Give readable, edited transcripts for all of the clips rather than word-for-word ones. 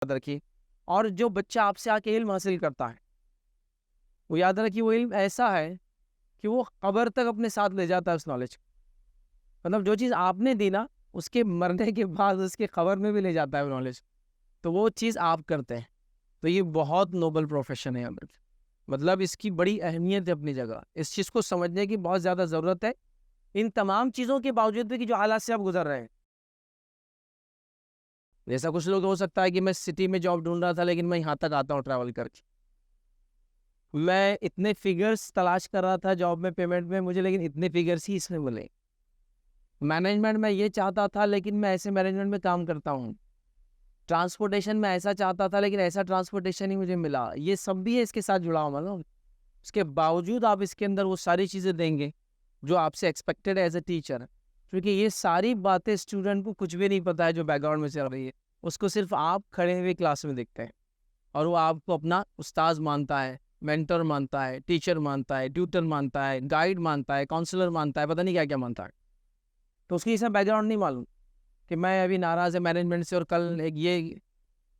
याद रखिए। और जो बच्चा आपसे आके इल्म हासिल करता है, वो याद रखिए वो इल्म ऐसा है कि वो कब्र तक अपने साथ ले जाता है उस नॉलेज को। मतलब जो चीज़ आपने दी ना, उसके मरने के बाद उसके कब्र में भी ले जाता है वो नॉलेज। तो वो चीज़ आप करते हैं। तो ये बहुत नोबल प्रोफ़ेशन है अमर। मतलब इसकी बड़ी अहमियत है अपनी जगह। इस चीज़ को समझने की बहुत ज़्यादा ज़रूरत है, इन तमाम चीज़ों के बावजूद भी कि जो हालात से आप गुज़र रहे हैं। जैसा कुछ लोग हो सकता है कि मैं सिटी में जॉब ढूँढ रहा था, लेकिन मैं यहाँ तक आता हूँ ट्रैवल करके। मैं इतने फिगर्स तलाश कर रहा था जॉब में, पेमेंट में मुझे, लेकिन इतने फिगर्स ही इसमें मिले। मैनेजमेंट में ये चाहता था, लेकिन मैं ऐसे मैनेजमेंट में काम करता हूँ। ट्रांसपोर्टेशन में ऐसा चाहता था, लेकिन ऐसा ट्रांसपोर्टेशन ही मुझे मिला। ये सब भी है इसके साथ जुड़ा हुआ, मतलब उसके बावजूद आप इसके अंदर वो सारी चीज़ें देंगे जो आपसे एक्सपेक्टेड है एज अ टीचर। क्योंकि ये सारी बातें स्टूडेंट को कुछ भी नहीं पता है जो बैकग्राउंड में चल रही है। उसको सिर्फ आप खड़े हुए क्लास में दिखते हैं और वो आपको अपना उस्ताद मानता है, मेंटर मानता है, टीचर मानता है, ट्यूटर मानता है, गाइड मानता है, काउंसलर मानता है, पता नहीं क्या क्या मानता है। तो उसकी इसमें बैकग्राउंड नहीं मालूम कि मैं अभी नाराज़ है मैनेजमेंट से और कल एक ये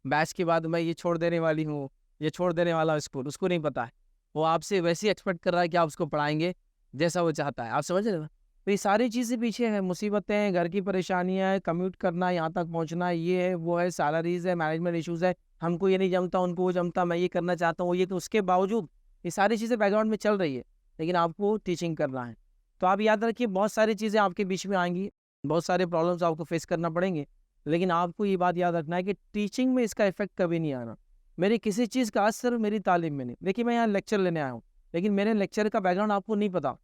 बैच के बाद मैं ये छोड़ देने वाली हूँ, ये छोड़ देने वाला हूँ स्कूल, उसको नहीं पता है। वो आपसे वैसे ही एक्सपेक्ट कर रहा है कि आप उसको पढ़ाएँगे जैसा वो चाहता है। आप समझ रहे हो ना? तो ये सारी चीज़ें पीछे हैं, मुसीबतें हैं, घर की परेशानियाँ हैं, कम्यूट करना, यहाँ तक पहुँचना, ये है, वो है, सैलरीज़ है, मैनेजमेंट इश्यूज़ है, हमको ये नहीं जमता, उनको वो जमता, मैं ये करना चाहता हूँ, वो ये, तो उसके बावजूद ये सारी चीज़ें बैकग्राउंड में चल रही है, लेकिन आपको टीचिंग करना है। तो आप याद रखिए बहुत सारी चीज़ें आपके बीच में आएँगी, बहुत सारे प्रॉब्लम्स आपको फेस करना पड़ेंगे, लेकिन आपको ये बात याद रखना है कि टीचिंग में इसका इफ़ेक्ट कभी नहीं आना। मेरी किसी चीज़ का असर मेरी तालीम में नहीं। देखिए मैं यहाँ लेक्चर लेने आया हूँ, लेकिन मेरे लेक्चर का बैकग्राउंड आपको नहीं पता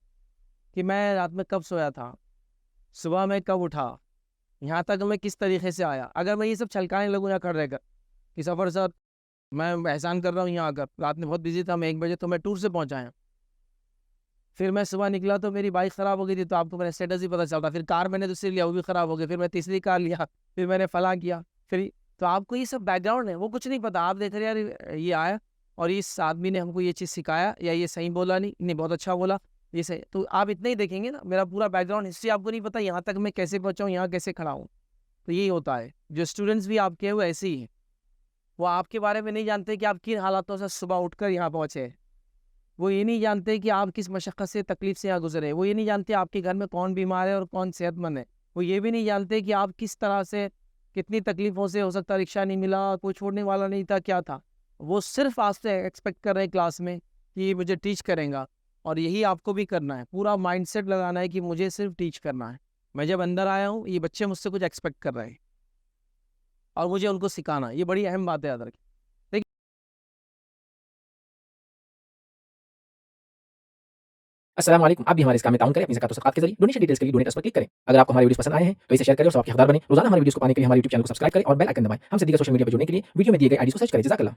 कि मैं रात में कब सोया था, सुबह में कब उठा, यहाँ तक मैं किस तरीके से आया। अगर मैं ये सब छलकाने लगूँ या खड़े रहकर कि सफ़र सर मैं एहसान कर रहा हूँ यहाँ आकर, रात में बहुत बिज़ी था, मैं 1 बजे तो मैं टूर से पहुँचा यहाँ। फिर मैं सुबह निकला तो मेरी बाइक ख़राब हो गई थी, तो आपको मेरा स्टेटस ही पता चलता। फिर कार मैंने दूसरी लिया, वो भी ख़राब हो गई। फिर मैं तीसरी कार लिया, फिर मैंने फलाँ किया। फिर तो आपको ये सब बैकग्राउंड है, वो कुछ नहीं पता। आप देख रहे हैं यार ये आया और इस आदमी ने हमको ये चीज़ सिखाया, या ये सही बोला नहीं, नहीं बहुत अच्छा बोला, ये सही। तो आप इतना ही देखेंगे ना, मेरा पूरा बैकग्राउंड हिस्ट्री आपको नहीं पता, यहाँ तक मैं कैसे पहुँचा हूँ, यहाँ कैसे खड़ा हूँ। तो यही होता है, जो स्टूडेंट्स भी आपके हैं वो ऐसे ही हैं। वो आपके बारे में नहीं जानते कि आप किन हालातों से सुबह उठकर यहाँ पहुँचे हैं। वो ये नहीं जानते कि आप किस मशक्क़त से, तकलीफ़ से यहाँ गुज़रे। वो ये नहीं जानते आपके घर में कौन बीमार है और कौन सेहतमंद है। वो ये भी नहीं जानते कि आप किस तरह से, कितनी तकलीफ़ों से, हो सकता है रिक्शा नहीं मिला, कोई छोड़ने वाला नहीं था, क्या था। वो सिर्फ़ आपसे एक्सपेक्ट कर रहे हैं क्लास में कि ये मुझे टीच करेगा, और यही आपको भी करना है। पूरा माइंडसेट लगाना है कि मुझे सिर्फ़ टीच करना है। मैं जब अंदर आया हूँ, ये बच्चे मुझसे कुछ एक्सपेक्ट कर रहे हैं और मुझे उनको सिखाना है। ये बड़ी अहम बात है, याद रखें। अस्सलाम वालेकुम। आप भी हमारे इस काम में ताउन करें अपनी ज़कात और सदक़ात के ज़रिए। डोनेशन डिटेल्स के लिए डोनेट अस पर क्लिक करें। अगर आपको हमारे वीडियोज़ पसंद आए हैं तो इसे शेयर करें और सबके हक़दार बनें। रोज़ाना हमारे वीडियोज़ को पाने के लिए हमारे यूट्यूब चैनल को सब्सक्राइब करें और बेल आइकन दबाएँ। हमसे दीगर सोशल मीडिया पर जुड़ने के लिए वीडियो में दिए गए आईडीज़ को सर्च करें। जज़ाकल्लाह।